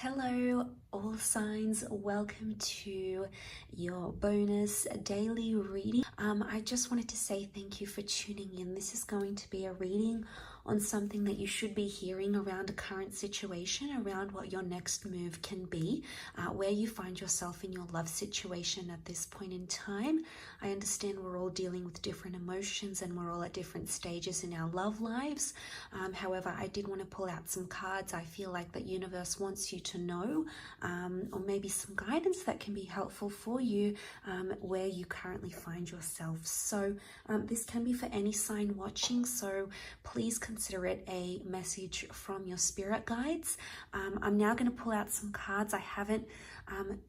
Hello, all signs. Welcome to your bonus daily reading. I just wanted to say thank you for tuning in. This is going to be a reading on something that you should be hearing around a current situation, around what your next move can be, where you find yourself in your love situation at this point in time. I understand we're all dealing with different emotions and we're all at different stages in our love lives. However, I did want to pull out some cards. I feel like the universe wants you to know, or maybe some guidance that can be helpful for you where you currently find yourself. So this can be for any sign watching, so please consider it a message from your spirit guides. I'm now going to pull out some cards. I haven't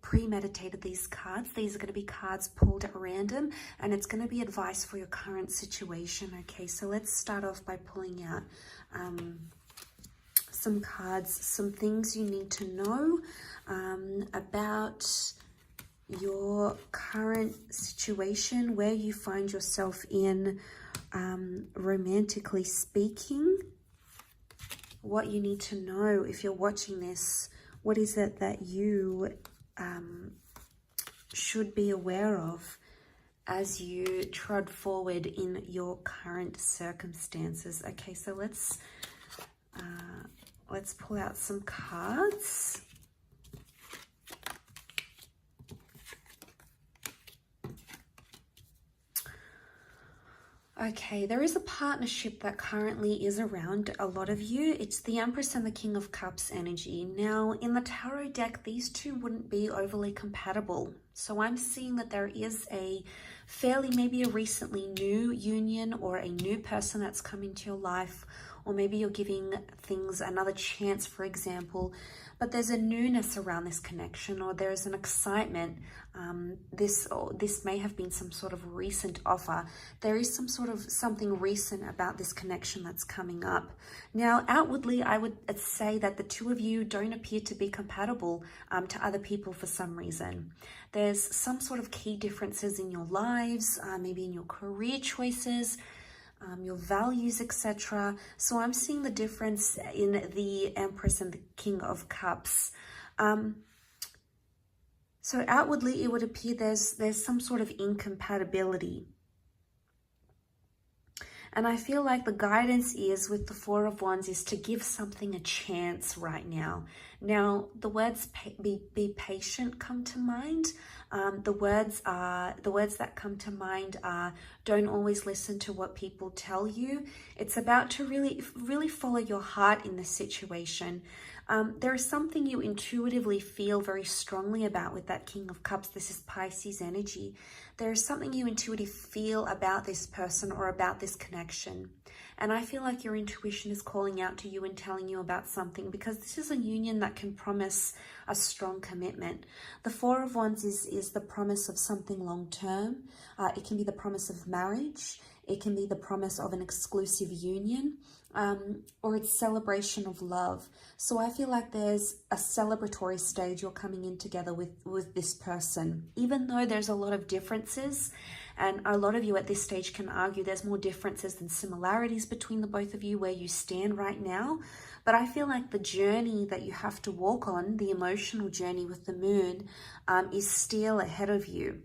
premeditated these cards. These are going to be cards pulled at random, and it's going to be advice for your current situation. Okay, so let's start off by pulling out some cards, some things you need to know about your current situation, where you find yourself in, romantically speaking. What you need to know if you're watching this, what is it that you should be aware of as you trod forward in your current circumstances. Okay, so let's pull out some cards. Okay, there is a partnership that currently is around a lot of you. It's the Empress and the King of Cups energy. Now, in the tarot deck, these two wouldn't be overly compatible. So I'm seeing that there is a fairly, maybe a recently new union or a new person that's come into your life, or maybe you're giving things another chance, for example, but there's a newness around this connection, or there's an excitement. This may have been some sort of recent offer. There is some sort of something recent about this connection that's coming up. Now, outwardly, I would say that the two of you don't appear to be compatible to other people for some reason. There's some sort of key differences in your lives, maybe in your career choices, your values, etc. So I'm seeing the difference in the Empress and the King of Cups. So outwardly, it would appear there's some sort of incompatibility. And I feel like the guidance is with the Four of Wands is to give something a chance right now. Now, the words be patient come to mind. The words that come to mind are don't always listen to what people tell you. It's about to really follow your heart in this situation. There is something you intuitively feel very strongly about with that King of Cups. This is Pisces energy. There is something you intuitively feel about this person or about this connection. And I feel like your intuition is calling out to you and telling you about something, because this is a union that can promise a strong commitment. The Four of Wands is the promise of something long-term. It can be the promise of marriage. It can be the promise of an exclusive union, or it's celebration of love. So I feel like there's a celebratory stage you're coming in together with this person. Even though there's a lot of differences, and a lot of you at this stage can argue there's more differences than similarities between the both of you where you stand right now. But I feel like the journey that you have to walk on, the emotional journey with the moon, is still ahead of you.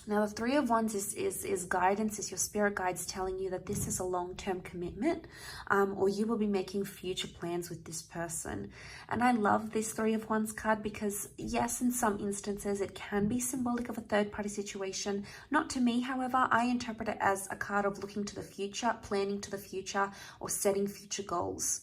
Now, the Three of Wands is guidance, is your spirit guides telling you that this is a long-term commitment, or you will be making future plans with this person. And I love this Three of Wands card because, yes, in some instances, it can be symbolic of a third-party situation. Not to me, however. I interpret it as a card of looking to the future, planning to the future, or setting future goals.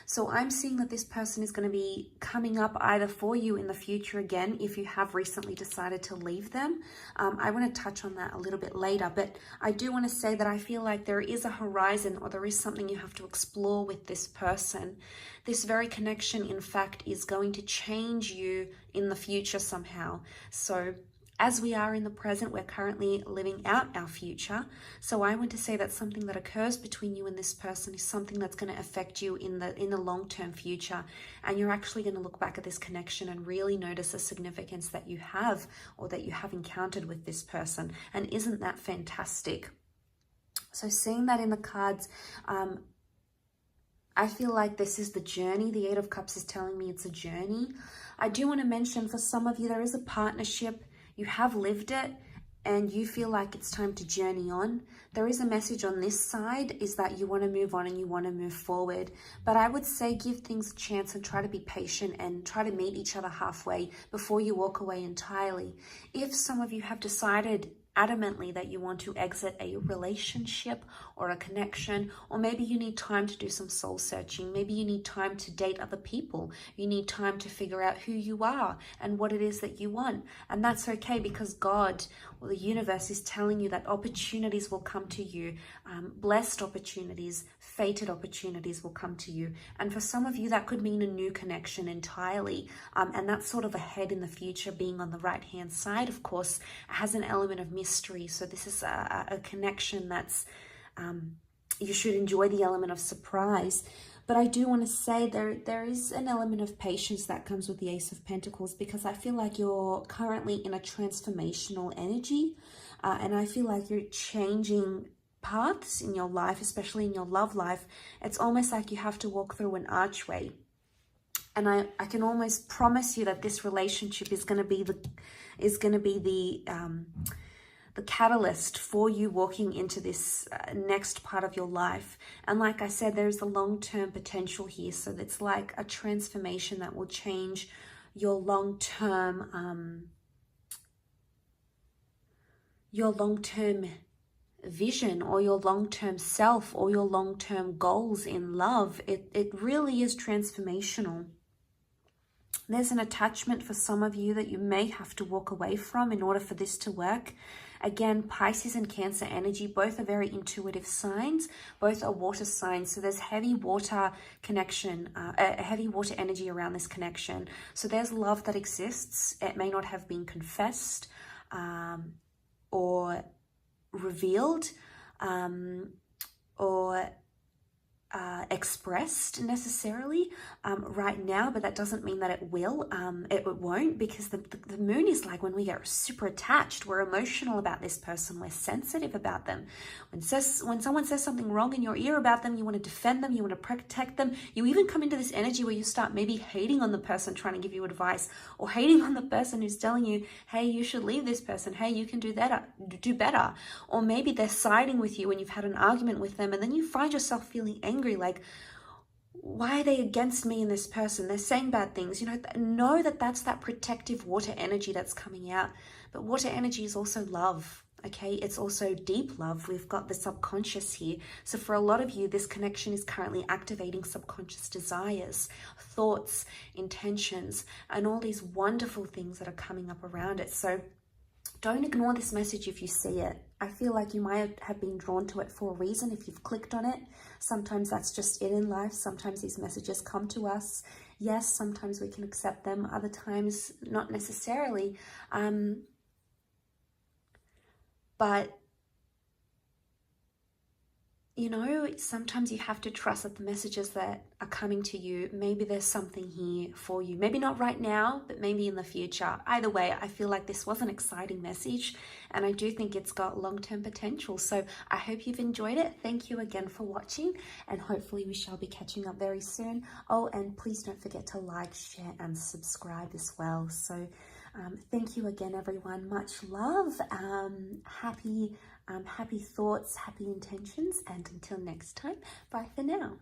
So I'm seeing that this person is going to be coming up either for you in the future again, if you have recently decided to leave them. I want to touch on that a little bit later, but I do want to say that I feel like there is a horizon, or there is something you have to explore with this person. This very connection, in fact, is going to change you in the future somehow. So as we are in the present, we're currently living out our future. So I want to say that something that occurs between you and this person is something that's going to affect you in the long-term future. And you're actually going to look back at this connection and really notice the significance that you have, or that you have encountered with this person. And isn't that fantastic? So seeing that in the cards, I feel like this is the journey. The Eight of Cups is telling me it's a journey. I do want to mention for some of you, there is a partnership. You have lived it and you feel like it's time to journey on. There is a message on this side is that you want to move on and you want to move forward. But I would say give things a chance and try to be patient and try to meet each other halfway before you walk away entirely. If some of you have decided adamantly that you want to exit a relationship or a connection, or maybe you need time to do some soul searching, maybe you need time to date other people, you need time to figure out who you are and what it is that you want, and that's okay, because God or the universe is telling you that opportunities will come to you, blessed opportunities, fated opportunities will come to you. And for some of you that could mean a new connection entirely, and that's sort of ahead in the future. Being on the right hand side, of course, has an element of mystery, so this is a connection that's you should enjoy the element of surprise. But I do want to say there is an element of patience that comes with the Ace of Pentacles, because I feel like you're currently in a transformational energy, and I feel like you're changing paths in your life, especially in your love life. It's almost like you have to walk through an archway. And I can almost promise you that this relationship is going to be the catalyst for you walking into this next part of your life. And like I said, there's a long-term potential here. So it's like a transformation that will change your long-term vision, or your long-term self, or your long-term goals in love. It really is transformational. There's an attachment for some of you that you may have to walk away from in order for this to work. Again, Pisces and Cancer energy, both are very intuitive signs, both are water signs. So there's heavy water connection, a heavy water energy around this connection. So there's love that exists. It may not have been confessed or revealed or expressed necessarily right now, but that doesn't mean that it will. It won't, because the moon is like when we get super attached, we're emotional about this person, we're sensitive about them. When someone says something wrong in your ear about them, you want to defend them, you want to protect them. You even come into this energy where you start maybe hating on the person trying to give you advice, or hating on the person who's telling you, hey, you should leave this person, hey, you can do better. Or maybe they're siding with you and you've had an argument with them, and then you find yourself feeling angry, like, why are they against me and this person? They're saying bad things. Know that that's that protective water energy that's coming out. But water energy is also love, okay? It's also deep love. We've got the subconscious here. So for a lot of you, this connection is currently activating subconscious desires, thoughts, intentions, and all these wonderful things that are coming up around it. So don't ignore this message if you see it. I feel like you might have been drawn to it for a reason if you've clicked on it. Sometimes that's just it in life. Sometimes these messages come to us. Yes, sometimes we can accept them. Other times, not necessarily. But sometimes you have to trust that the messages that are coming to you, maybe there's something here for you. Maybe not right now, but maybe in the future. Either way, I feel like this was an exciting message, and I do think it's got long-term potential. So I hope you've enjoyed it. Thank you again for watching, and hopefully we shall be catching up very soon. Oh, and please don't forget to like, share, and subscribe as well. So thank you again, everyone. Much love. Happy thoughts, happy intentions, and until next time, bye for now.